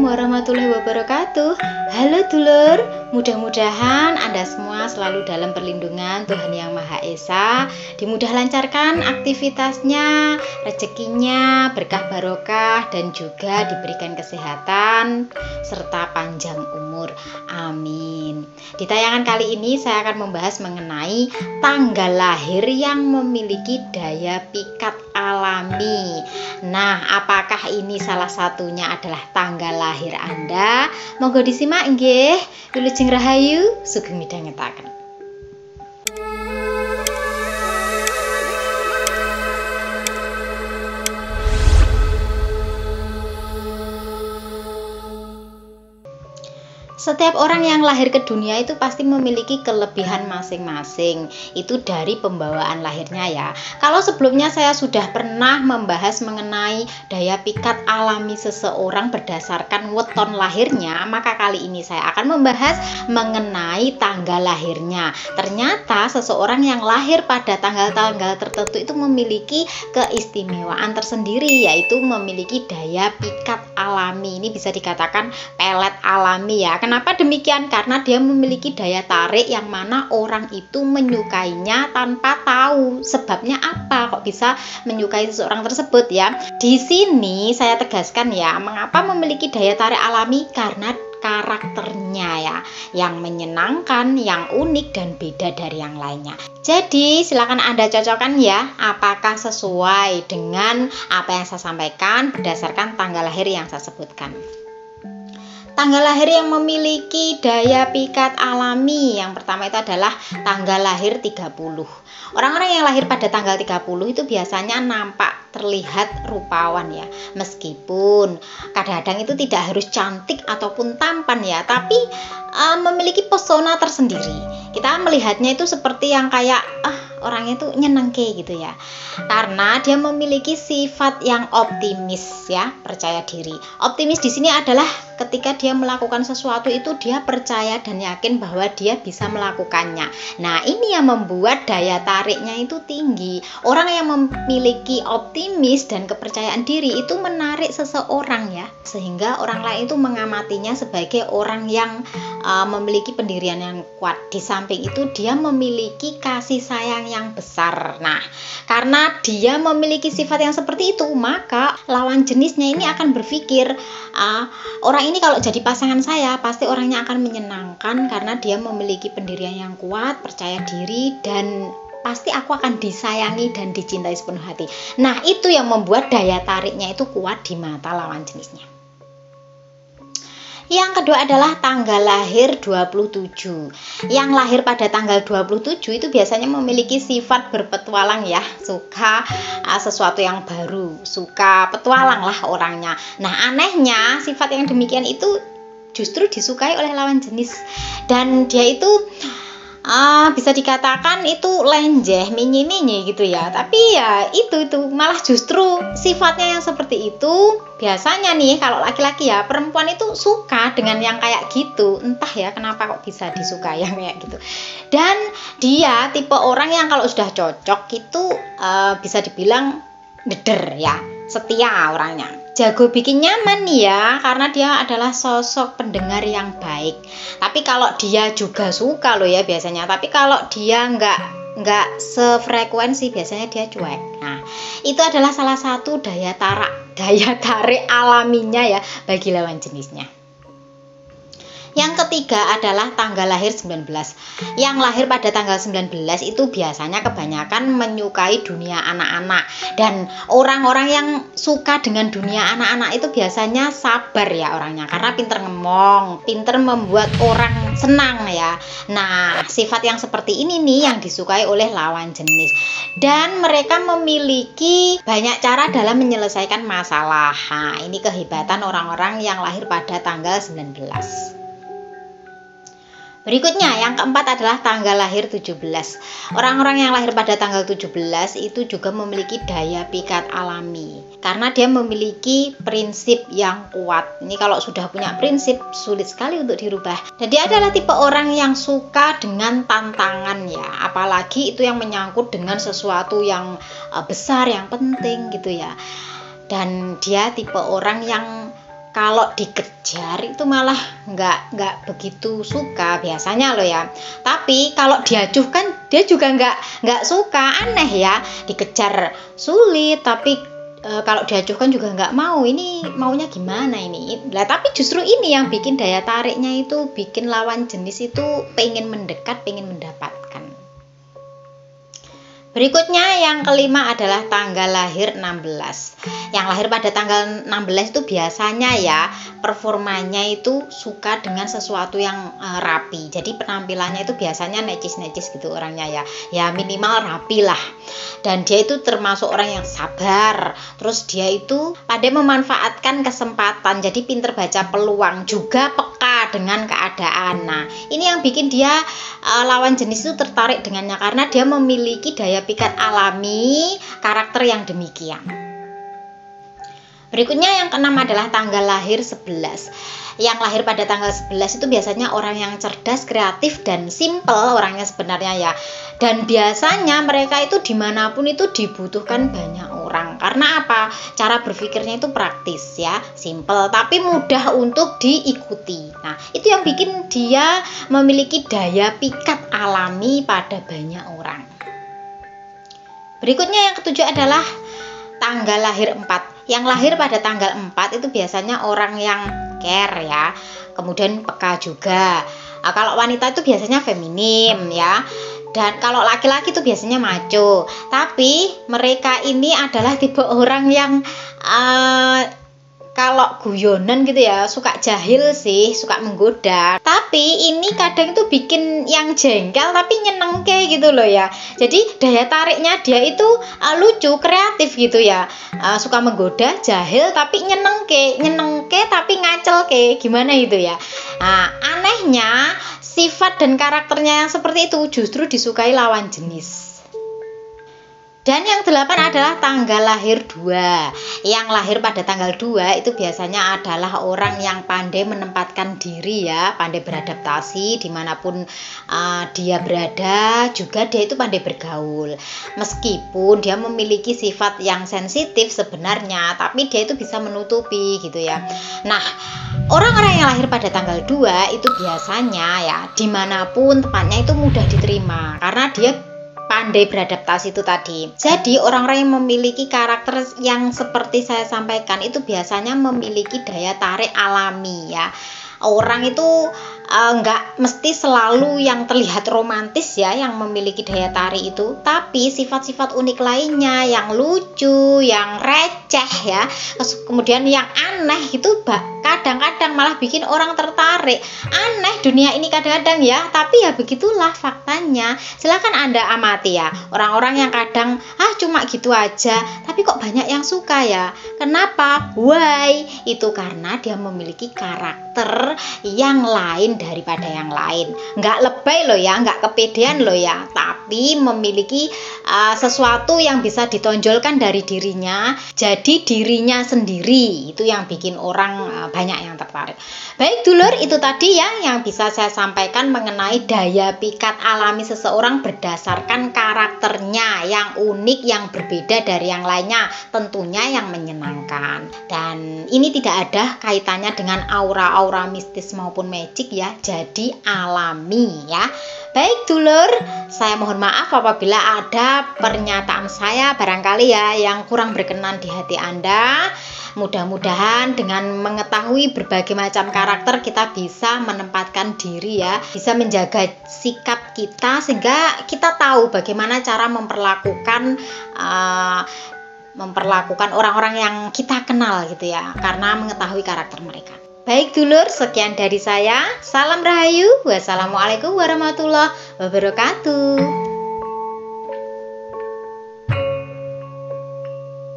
warahmatullahi wabarakatuh. Halo dulur, mudah-mudahan Anda semua selalu dalam perlindungan Tuhan Yang Maha Esa, dimudah lancarkan aktivitasnya, rezekinya, berkah barokah, dan juga diberikan kesehatan serta panjang umur. Amin. Di tayangan kali ini saya akan membahas mengenai tanggal lahir yang memiliki daya pikat alami. Nah, apakah ini salah satunya adalah tanggal lahir Anda? Monggo disimak nggih. Wilujeng rahayu, sugeng midhangetaken. Setiap orang yang lahir ke dunia itu pasti memiliki kelebihan masing-masing. Itu dari pembawaan lahirnya ya. Kalau sebelumnya saya sudah pernah membahas mengenai daya pikat alami seseorang berdasarkan weton lahirnya, maka kali ini saya akan membahas mengenai tanggal lahirnya. Ternyata seseorang yang lahir pada tanggal-tanggal tertentu itu memiliki keistimewaan tersendiri, yaitu memiliki daya pikat alami. Ini bisa dikatakan pelet alami ya. Kenapa demikian? Karena dia memiliki daya tarik yang mana orang itu menyukainya tanpa tahu sebabnya apa kok bisa menyukai seseorang tersebut ya. Di sini saya tegaskan ya, mengapa memiliki daya tarik alami? Karena karakternya ya, yang menyenangkan, yang unik dan beda dari yang lainnya. Jadi silakan Anda cocokkan ya, apakah sesuai dengan apa yang saya sampaikan berdasarkan tanggal lahir yang saya sebutkan. Tanggal lahir yang memiliki daya pikat alami yang pertama itu adalah tanggal lahir 30. Orang-orang yang lahir pada tanggal 30 itu biasanya nampak terlihat rupawan ya. Meskipun kadang-kadang itu tidak harus cantik ataupun tampan ya, tapi memiliki pesona tersendiri. Kita melihatnya itu seperti yang kayak orangnya itu nyenengke gitu ya. Karena dia memiliki sifat yang optimis ya, percaya diri. Optimis di sini adalah ketika dia melakukan sesuatu itu dia percaya dan yakin bahwa dia bisa melakukannya. Nah, ini yang membuat daya tariknya itu tinggi. Orang yang memiliki optimis dan kepercayaan diri itu menarik seseorang ya, sehingga orang lain itu mengamatinya sebagai orang yang memiliki pendirian yang kuat. Di samping itu dia memiliki kasih sayang yang besar. Nah, karena dia memiliki sifat yang seperti itu, maka lawan jenisnya ini akan berpikir, orang ini kalau jadi pasangan saya pasti orangnya akan menyenangkan karena dia memiliki pendirian yang kuat, percaya diri, dan pasti aku akan disayangi dan dicintai sepenuh hati. Nah, itu yang membuat daya tariknya itu kuat di mata lawan jenisnya. Yang kedua adalah tanggal lahir 27. Yang lahir pada tanggal 27 itu biasanya memiliki sifat berpetualang ya, suka sesuatu yang baru, suka petualang lah orangnya. Nah, anehnya sifat yang demikian itu justru disukai oleh lawan jenis, dan dia itu bisa dikatakan itu lenjeh, minyi-minyi gitu ya. Tapi ya itu malah justru sifatnya yang seperti itu. Biasanya nih kalau laki-laki ya, perempuan itu suka dengan yang kayak gitu. Entah ya kenapa kok bisa disukai yang kayak gitu. Dan dia tipe orang yang kalau sudah cocok itu bisa dibilang deder ya, setia orangnya. Jago bikin nyaman ya, karena dia adalah sosok pendengar yang baik. Tapi kalau dia juga suka loh ya biasanya. Tapi kalau dia nggak sefrekuensi, biasanya dia cuek. Nah, itu adalah salah satu daya tarik alaminya ya bagi lawan jenisnya. Yang ketiga adalah tanggal lahir 19. Yang lahir pada tanggal 19 itu biasanya kebanyakan menyukai dunia anak-anak. Dan orang-orang yang suka dengan dunia anak-anak itu biasanya sabar ya orangnya, karena pinter ngomong, pinter membuat orang senang ya. Nah, sifat yang seperti ini nih yang disukai oleh lawan jenis. Dan mereka memiliki banyak cara dalam menyelesaikan masalah. Nah, ini kehebatan orang-orang yang lahir pada tanggal 19. Berikutnya yang keempat adalah tanggal lahir 17. Orang-orang yang lahir pada tanggal 17 itu juga memiliki daya pikat alami, karena dia memiliki prinsip yang kuat. Ini kalau sudah punya prinsip sulit sekali untuk dirubah. Dan dia adalah tipe orang yang suka dengan tantangan ya, apalagi itu yang menyangkut dengan sesuatu yang besar, yang penting gitu ya. Dan dia tipe orang yang kalau dikejar itu malah nggak begitu suka biasanya loh ya. Tapi kalau diacuhkan dia juga nggak suka, aneh ya. Dikejar sulit tapi kalau diacuhkan juga nggak mau. Ini maunya gimana ini? Lah tapi justru ini yang bikin daya tariknya itu bikin lawan jenis itu pengen mendekat, pengen mendapatkan. Berikutnya yang kelima adalah tanggal lahir 16. Yang lahir pada tanggal 16 itu biasanya ya performanya itu suka dengan sesuatu yang rapi. Jadi penampilannya itu biasanya necis-necis gitu orangnya ya. Ya minimal rapi lah. Dan dia itu termasuk orang yang sabar. Terus dia itu pandai memanfaatkan kesempatan. Jadi pinter baca peluang, juga peka dengan keadaan. Nah, ini yang bikin dia lawan jenis itu tertarik dengannya karena dia memiliki daya pikat alami, karakter yang demikian. Berikutnya yang keenam adalah tanggal lahir 11. Yang lahir pada tanggal 11 itu biasanya orang yang cerdas, kreatif, dan simple orangnya sebenarnya ya. Dan biasanya mereka itu dimanapun itu dibutuhkan banyak orang. Karena apa? Cara berpikirnya itu praktis ya, simple, tapi mudah untuk diikuti. Nah, itu yang bikin dia memiliki daya pikat alami pada banyak orang. Berikutnya yang ketujuh adalah tanggal lahir 4. Yang lahir pada tanggal 4 itu biasanya orang yang care ya, kemudian peka juga. Nah, kalau wanita itu biasanya feminim ya, dan kalau laki-laki itu biasanya macho. Tapi mereka ini adalah tipe orang yang kalau guyonan gitu ya, suka jahil sih, suka menggoda. Tapi ini kadang tuh bikin yang jengkel tapi nyenengke gitu loh ya. Jadi daya tariknya dia itu lucu, kreatif gitu ya. Suka menggoda, jahil tapi nyenengke tapi ngacelke. Gimana itu ya? Nah, anehnya sifat dan karakternya yang seperti itu justru disukai lawan jenis. Dan yang 8 adalah tanggal lahir 2. Yang lahir pada tanggal 2 itu biasanya adalah orang yang pandai menempatkan diri ya, pandai beradaptasi dimanapun dia berada, juga dia itu pandai bergaul. Meskipun dia memiliki sifat yang sensitif sebenarnya, tapi dia itu bisa menutupi gitu ya. Nah, orang-orang yang lahir pada tanggal 2 itu biasanya ya dimanapun tempatnya itu mudah diterima karena dia pandai beradaptasi itu tadi. Jadi orang-orang yang memiliki karakter yang seperti saya sampaikan itu biasanya memiliki daya tarik alami ya. Orang itu nggak mesti selalu yang terlihat romantis ya yang memiliki daya tarik itu, tapi sifat-sifat unik lainnya yang lucu, yang receh ya, kemudian yang aneh itu kadang-kadang malah bikin orang tertarik. Aneh dunia ini kadang-kadang ya, tapi ya begitulah faktanya. Silakan Anda amati ya, orang-orang yang kadang cuma gitu aja, tapi kok banyak yang suka ya. Kenapa? Why? Itu karena dia memiliki karakter yang lain daripada yang lain. Nggak lebay loh ya, nggak kepedean loh ya, tapi memiliki sesuatu yang bisa ditonjolkan dari dirinya, jadi dirinya sendiri. Itu yang bikin orang banyak yang tertarik. Baik dulur, itu tadi ya yang bisa saya sampaikan mengenai daya pikat alami seseorang berdasarkan karakternya yang unik, yang berbeda dari yang lainnya, tentunya yang menyenangkan. Dan ini tidak ada kaitannya dengan aura-aura mistis maupun magic ya, jadi alami ya. Baik dulur, saya mohon maaf apabila ada pernyataan saya barangkali ya yang kurang berkenan di hati Anda. Mudah-mudahan dengan mengetahui berbagai macam karakter kita bisa menempatkan diri ya, bisa menjaga sikap kita sehingga kita tahu bagaimana cara memperlakukan orang-orang yang kita kenal gitu ya, karena mengetahui karakter mereka. Baik dulur, sekian dari saya. Salam Rahayu. Wassalamualaikum warahmatullahi wabarakatuh.